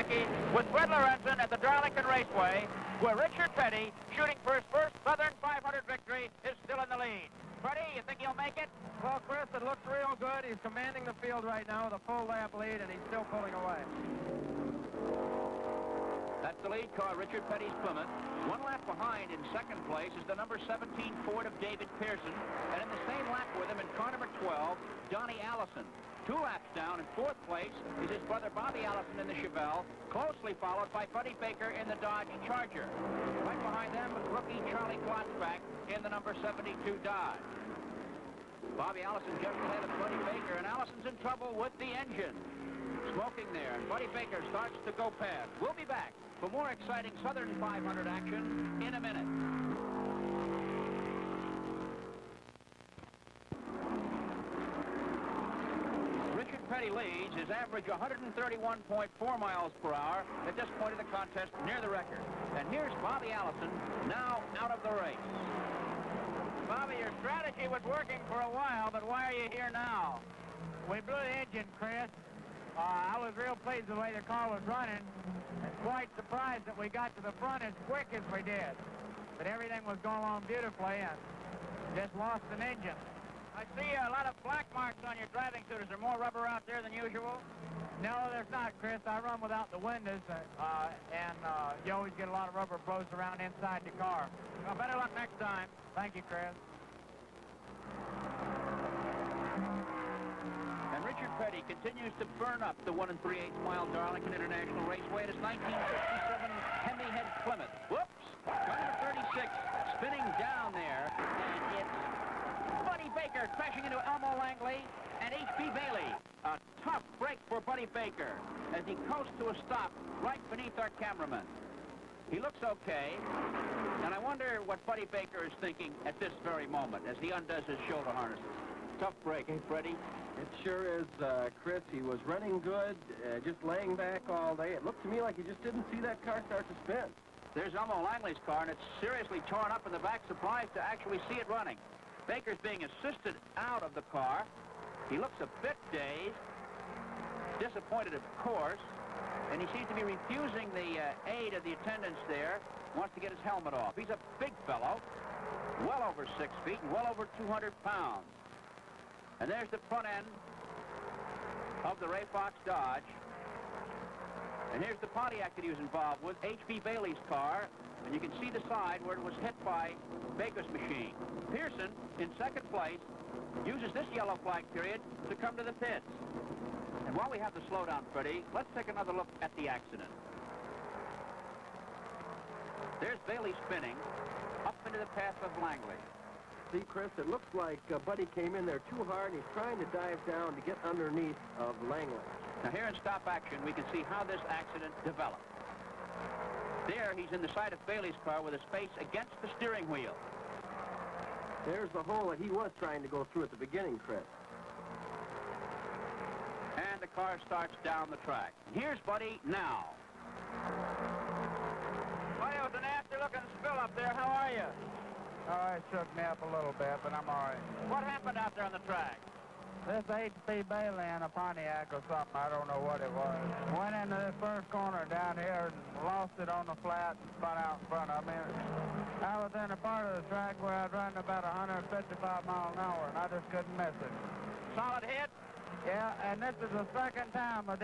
Jackie with Fred Lorenzen at the Darlington Raceway, where Richard Petty, shooting for his first Southern 500 victory, is still in the lead. Freddie, you think he'll make it? Well, Chris, it looks real good. He's commanding the field right now with a full lap lead, and he's still pulling away. That's the lead car, Richard Petty's Plymouth. One lap behind in second place is the number 17 Ford of David Pearson. And in the same lap with him in car number 12, Donnie Allison. 2 laps down in fourth place is his brother Bobby Allison in the Chevelle, closely followed by Buddy Baker in the Dodge Charger. Right behind them is rookie Charlie Glotzback in the number 72 Dodge. Bobby Allison just ahead of Buddy Baker, and Allison's in trouble with the engine. Smoking there, and Buddy Baker starts to go past. We'll be back for more exciting Southern 500 action in a minute. Richard Petty leads. His average 131.4 miles per hour at this point of the contest, near the record. And here's Bobby Allison, now out of the race. Bobby, your strategy was working for a while, but why are you here now? We blew the engine, Chris. I was real pleased with the way the car was running, and quite surprised that we got to the front as quick as we did. But everything was going along beautifully, and just lost an engine. I see a lot of black marks on your driving suit. Is there more rubber out there than usual? No, there's not, Chris. I run without the windows, and you always get a lot of rubber blows around inside the car. Well, better luck next time. Thank you, Chris. Richard Petty continues to burn up the 1 3/8 mile Darlington International Raceway at his 1957 Hemi Head Plymouth. Whoops! Car number 36 spinning down there, and it's Buddy Baker crashing into Elmo Langley and H.P. Bailey. A tough break for Buddy Baker as he coasts to a stop right beneath our cameraman. He looks okay, and I wonder what Buddy Baker is thinking at this very moment as he undoes his shoulder harnesses. Tough break, eh, Freddie? It sure is, Chris. He was running good, just laying back all day. It looked to me like he just didn't see that car start to spin. There's Elmo Langley's car, and it's seriously torn up in the back. Surprised to actually see it running. Baker's being assisted out of the car. He looks a bit dazed, disappointed, of course, and he seems to be refusing the aid of the attendants there. Wants to get his helmet off. He's a big fellow, well over 6 feet and well over 200 pounds. And there's the front end of the Ray Fox Dodge. And here's the Pontiac that he was involved with, H.P. Bailey's car. And you can see the side where it was hit by Baker's machine. Pearson, in second place, uses this yellow flag period to come to the pits. And while we have the slowdown, Freddie, let's take another look at the accident. There's Bailey spinning up into the path of Langley. See, Chris, it looks like Buddy came in there too hard, and he's trying to dive down to get underneath of Langley. Now, here in stop action, we can see how this accident developed. There, he's in the side of Bailey's car with his face against the steering wheel. There's the hole that he was trying to go through at the beginning, Chris. And the car starts down the track. Here's Buddy now. Buddy, it was a nasty-looking spill up there. How are you? Oh, it shook me up a little bit, but I'm all right. What happened out there on the track? This H.P. Bailey in a Pontiac or something, I don't know what it was. Went into the first corner down here and lost it on the flat and spun out in front of me. I was in a part of the track where I'd run about 155 miles an hour, and I just couldn't miss it. Solid hit? Yeah, and this is the second time a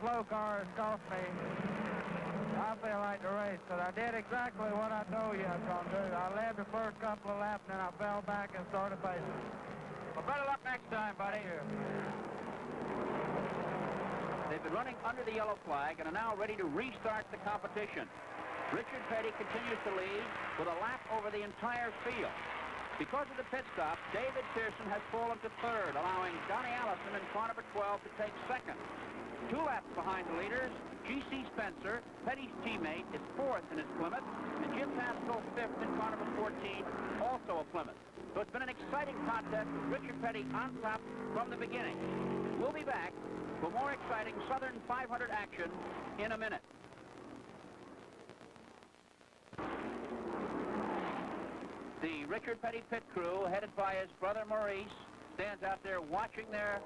slow car has cost me. I feel like the race, but I did exactly what I told you I was going to do. I led the first couple of laps, and then I fell back and started pacing. Well, better luck next time, buddy. They've been running under the yellow flag and are now ready to restart the competition. Richard Petty continues to lead with a lap over the entire field. Because of the pit stop, David Pearson has fallen to third, allowing Donnie Allison in car number 12 to take second. 2 laps behind the leaders, G.C. Spencer, Petty's teammate, is fourth in his Plymouth, and Jim Pascal fifth in car number 14, also a Plymouth. So it's been an exciting contest with Richard Petty on top from the beginning. We'll be back for more exciting Southern 500 action in a minute. The Richard Petty pit crew, headed by his brother Maurice, stands out there watching their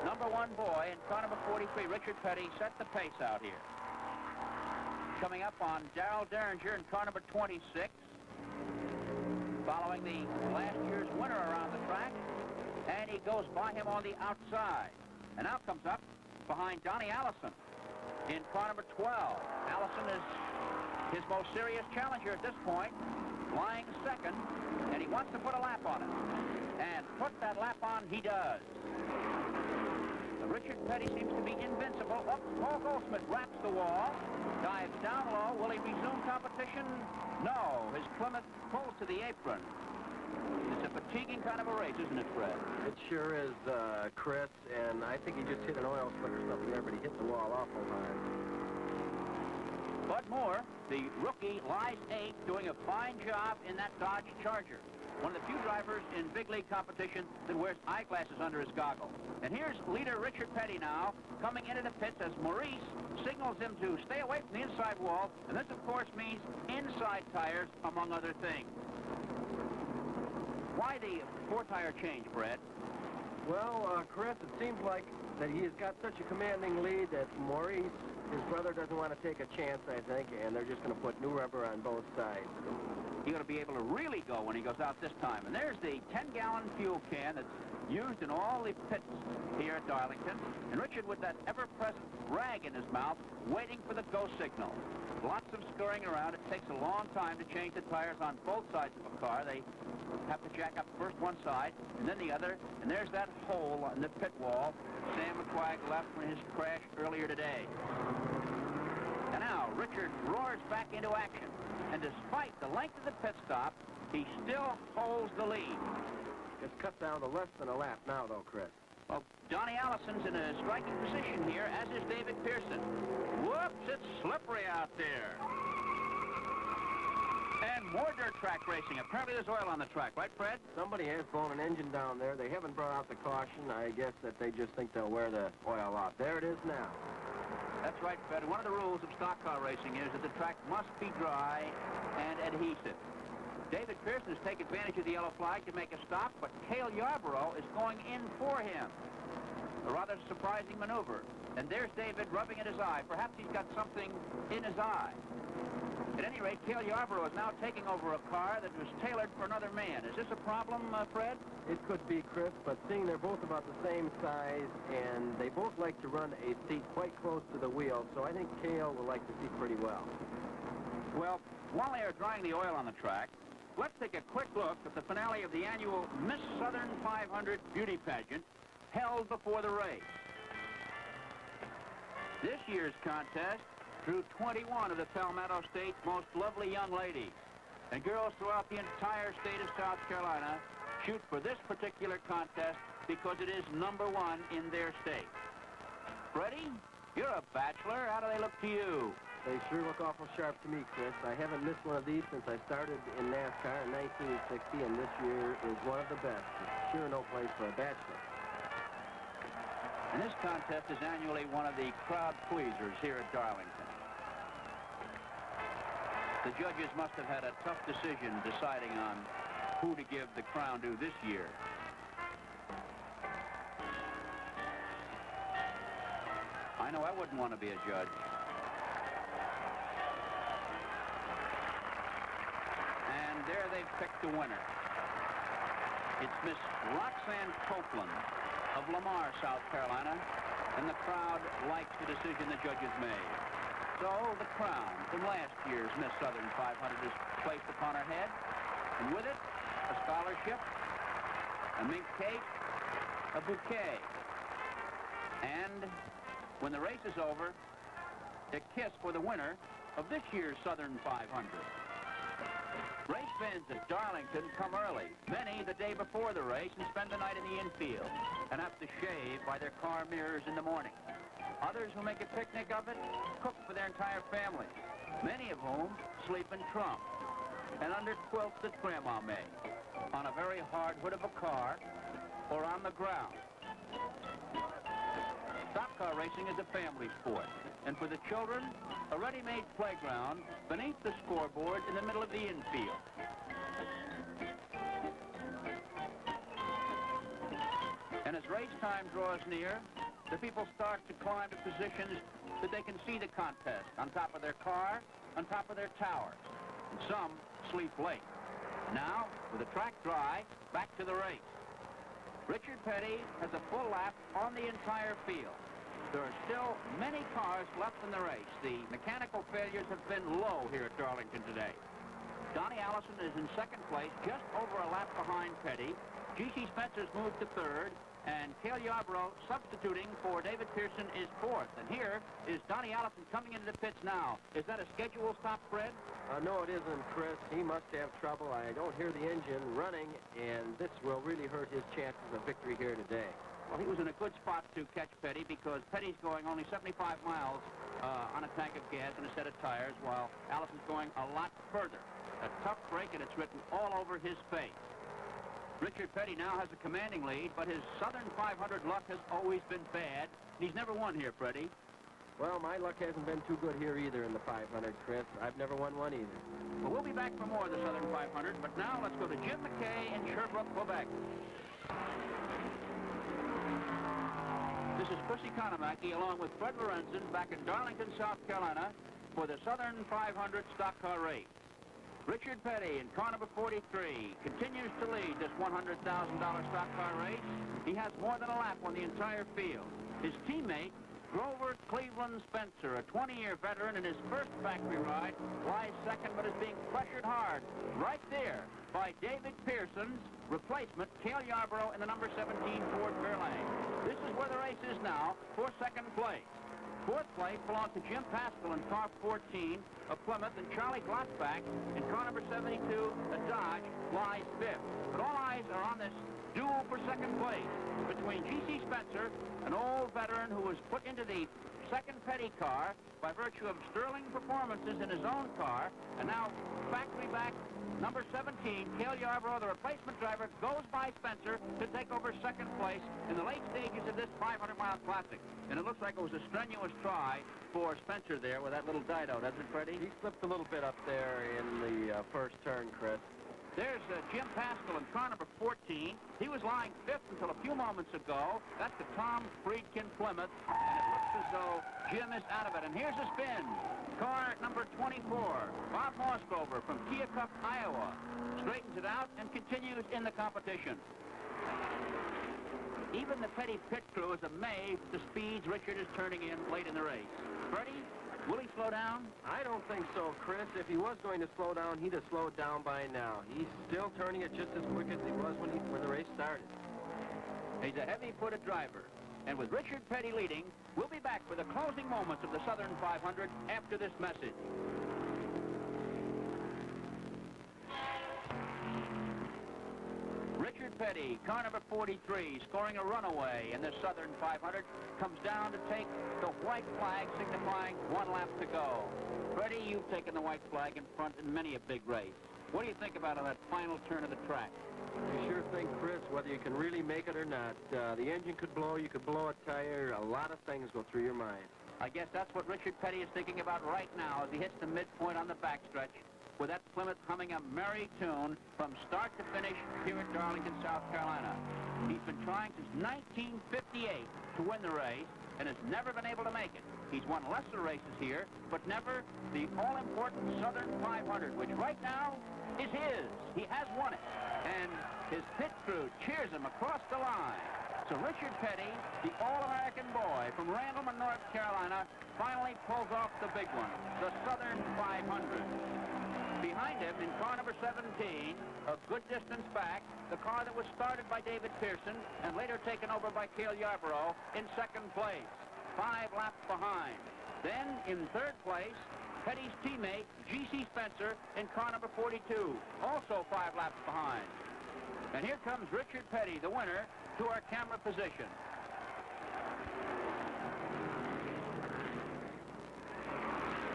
#1 one boy in car number 43, Richard Petty, set the pace out here. Coming up on Darrell Derringer in car number 26, following the last year's winner around the track, and he goes by him on the outside. And now comes up behind Donnie Allison in car number 12. Allison is his most serious challenger at this point, flying second, and he wants to put a lap on it. And put that lap on he does. Richard Petty seems to be invincible. Up, Paul Goldsmith wraps the wall, dives down low. Will he resume competition? No. His Plymouth pulls to the apron. It's a fatiguing kind of a race, isn't it, Fred? It sure is, Chris, and I think he just hit an oil slick or something there, but he hit the wall awful hard. Bud Moore, the rookie, lies 8th, doing a fine job in that Dodge Charger. One of the few drivers in big league competition that wears eyeglasses under his goggles. And here's leader Richard Petty now, coming into the pits as Maurice signals him to stay away from the inside wall. And this, of course, means inside tires, among other things. Why the 4-tire change, Fred? Well, Chris, it seems like that he has got such a commanding lead that Maurice, his brother, doesn't want to take a chance, I think, and they're just going to put new rubber on both sides. He's going to be able to really go when he goes out this time. And there's the 10-gallon fuel can that's used in all the pits here at Darlington. And Richard, with that ever-present rag in his mouth, waiting for the go signal. Lots of scurrying around. It takes a long time to change the tires on both sides of a car. They have to jack up first one side and then the other. And there's that hole in the pit wall Sam McQuagg left from his crash earlier today. And now Richard roars back into action. And despite the length of the pit stop, he still holds the lead. It's cut down to less than a lap now, though, Chris. Well, Donnie Allison's in a striking position here, as is David Pearson. Whoops, it's slippery out there. And more dirt track racing. Apparently there's oil on the track, right, Fred? Somebody has blown an engine down there. They haven't brought out the caution. I guess that they just think they'll wear the oil off. There it is now. That's right, Fred. One of the rules of stock car racing is that the track must be dry and adhesive. David Pearson has taken advantage of the yellow flag to make a stop, but Cale Yarborough is going in for him. A rather surprising maneuver. And there's David rubbing at his eye. Perhaps he's got something in his eye. At any rate, Cale Yarborough is now taking over a car that was tailored for another man. Is this a problem, Fred? It could be, Chris, but seeing they're both about the same size, and they both like to run a seat quite close to the wheel, so I think Cale will like the seat pretty well. Well, while they are drying the oil on the track, let's take a quick look at the finale of the annual Miss Southern 500 beauty pageant held before the race. This year's contest drew 21 of the Palmetto State's most lovely young ladies. And girls throughout the entire state of South Carolina shoot for this particular contest because it is #1 in their state. Freddie, you're a bachelor. How do they look to you? They sure look awful sharp to me, Chris. I haven't missed one of these since I started in NASCAR in 1960, and this year is one of the best. It's sure no place for a bachelor. And this contest is annually one of the crowd pleasers here at Darlington. The judges must have had a tough decision deciding on who to give the crown to this year. I know I wouldn't want to be a judge. And there they've picked the winner. It's Miss Roxanne Copeland of Lamar, South Carolina, and the crowd likes the decision the judges made. So the crown from last year's Miss Southern 500 is placed upon her head, and with it, a scholarship, a mink cake, a bouquet, and when the race is over, a kiss for the winner of this year's Southern 500. Race fans at Darlington come early, many the day before the race, and spend the night in the infield and have to shave by their car mirrors in the morning. Others who make a picnic of it cook for their entire family, many of whom sleep in trunks and under quilts that Grandma made, on a very hard hood of a car or on the ground. Stock car racing is a family sport, and for the children, a ready-made playground beneath the scoreboard in the middle of the infield. And as race time draws near, the people start to climb to positions that they can see the contest on top of their car, on top of their towers. And some sleep late. Now, with the track dry, back to the race. Richard Petty has a full lap on the entire field. There are still many cars left in the race. The mechanical failures have been low here at Darlington today. Donnie Allison is in second place, just over a lap behind Petty. G.C. Spencer's moved to third, and Cale Yarborough, substituting for David Pearson, is fourth. And here is Donnie Allison coming into the pits now. Is that a schedule stop, Fred? No, it isn't, Chris. He must have trouble. I don't hear the engine running, and this will really hurt his chances of victory here today. Well, he was in a good spot to catch Petty because Petty's going only 75 miles on a tank of gas and a set of tires, while Allison's going a lot further. A tough break, and it's written all over his face. Richard Petty now has a commanding lead, but his Southern 500 luck has always been bad. He's never won here, Freddie. Well, my luck hasn't been too good here either in the 500, Chris. I've never won one either. Well, we'll be back for more of the Southern 500, but now let's go to Jim McKay in Sherbrooke, Quebec. This is Percy Conamacky along with Fred Lorenzen back in Darlington, South Carolina for the Southern 500 stock car race. Richard Petty in car number 43 continues to lead this $100,000 stock car race. He has more than a lap on the entire field. His teammate, Grover Cleveland Spencer, a 20-year veteran in his first factory ride, lies second but is being pressured hard right there by David Pearson's replacement, Cale Yarborough, in the number 17 Ford Fairlane. This is where the race is now for second place. Fourth place belongs to Jim Pascal in car 14, a Plymouth, and Charlie Glotzbach in car number 72, a Dodge, lies fifth. But all eyes are on this duel for second place between G.C. Spencer, an old veteran who was put into the second Petty car by virtue of sterling performances in his own car, and now factory back number 17, Cale Yarborough, the replacement driver, goes by Spencer to take over second place in the late stages of this 500-mile classic. And it looks like it was a strenuous try for Spencer there with that little Dido, doesn't it, Freddie? He slipped a little bit up there in the first turn, Chris. There's Jim Pascal in car number 14. He was lying fifth until a few moments ago. That's the Tom Friedkin Plymouth, and it looks as though Jim is out of it. And here's a spin. Car number 24, Bob Moscover from Keokuk, Iowa, straightens it out and continues in the competition. Even the Petty pit crew is amazed at the speeds Richard is turning in late in the race. Freddie, will he slow down? I don't think so, Chris. If he was going to slow down, he'd have slowed down by now. He's still turning it just as quick as he was when the race started. He's a heavy-footed driver. And with Richard Petty leading, we'll be back for the closing moments of the Southern 500 after this message. Richard Petty, car number 43, scoring a runaway in the Southern 500, comes down to take the white flag, signifying one lap to go. Freddie, you've taken the white flag in front in many a big race. What do you think about on that final turn of the track? You sure think, Chris, whether you can really make it or not. The engine could blow, you could blow a tire, a lot of things go through your mind. I guess that's what Richard Petty is thinking about right now as he hits the midpoint on the backstretch, with that Plymouth humming a merry tune from start to finish here at Darlington, South Carolina. He's been trying since 1958 to win the race and has never been able to make it. He's won lesser races here, but never the all-important Southern 500, which right now is his. He has won it, and his pit crew cheers him across the line. So Richard Petty, the All-American boy from Randleman, North Carolina, finally pulls off the big one, the Southern 500. Behind him, in car number 17, a good distance back, the car that was started by David Pearson and later taken over by Cale Yarborough in second place, 5 laps behind. Then, in third place, Petty's teammate, G.C. Spencer, in car number 42, also 5 laps behind. And here comes Richard Petty, the winner, to our camera position.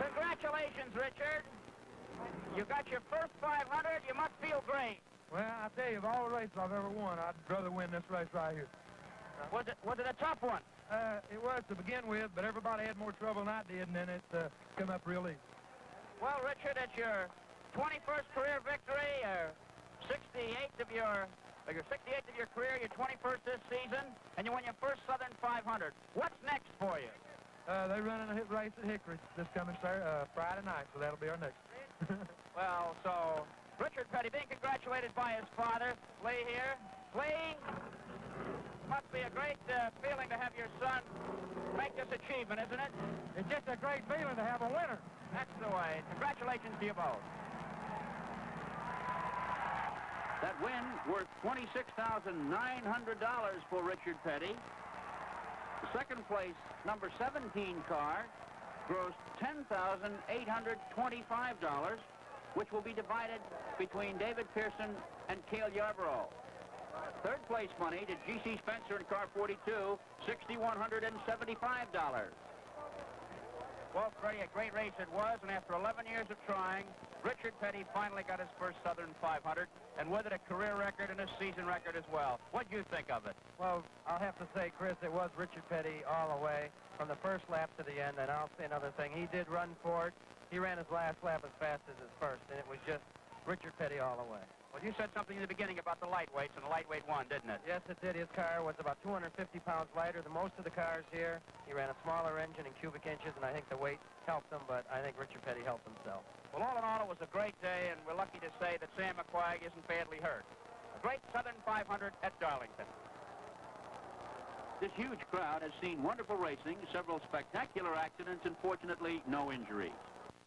Congratulations, Richard. You got your first 500. You must feel great. Well, I tell you, of all the races I've ever won, I'd rather win this race right here. Was it a tough one? It was to begin with, but everybody had more trouble than I did, and then it come up real easy. Well, Richard, it's your 21st career victory, or 68th of your So you're 68th of your career, you're 21st this season, and you won your first Southern 500. What's next for you? They're running a hit race at Hickory this coming Friday night, so that'll be our next. Well, so Richard Petty being congratulated by his father. Lee here. Lee, must be a great feeling to have your son make this achievement, isn't it? It's just a great feeling to have a winner. That's the way. Congratulations to you both. That win worth $26,900 for Richard Petty. The second place, number 17 car, grossed $10,825, which will be divided between David Pearson and Cale Yarborough. Third place money to G.C. Spencer in car 42, $6,175. Well, Freddie, a great race it was, and after 11 years of trying, Richard Petty finally got his first Southern 500, and with it a career record and a season record as well. What'd you think of it? Well, I'll have to say, Chris, it was Richard Petty all the way from the first lap to the end, and I'll say another thing. He did run for it. He ran his last lap as fast as his first, and it was just Richard Petty all the way. Well, you said something in the beginning about the lightweights, and the lightweight won, didn't it? Yes, it did. His car was about 250 pounds lighter than most of the cars here. He ran a smaller engine in cubic inches, and I think the weight helped him, but I think Richard Petty helped himself. Well, all in all, it was a great day, and we're lucky to say that Sam McQuagg isn't badly hurt. A great Southern 500 at Darlington. This huge crowd has seen wonderful racing, several spectacular accidents, and fortunately, no injuries.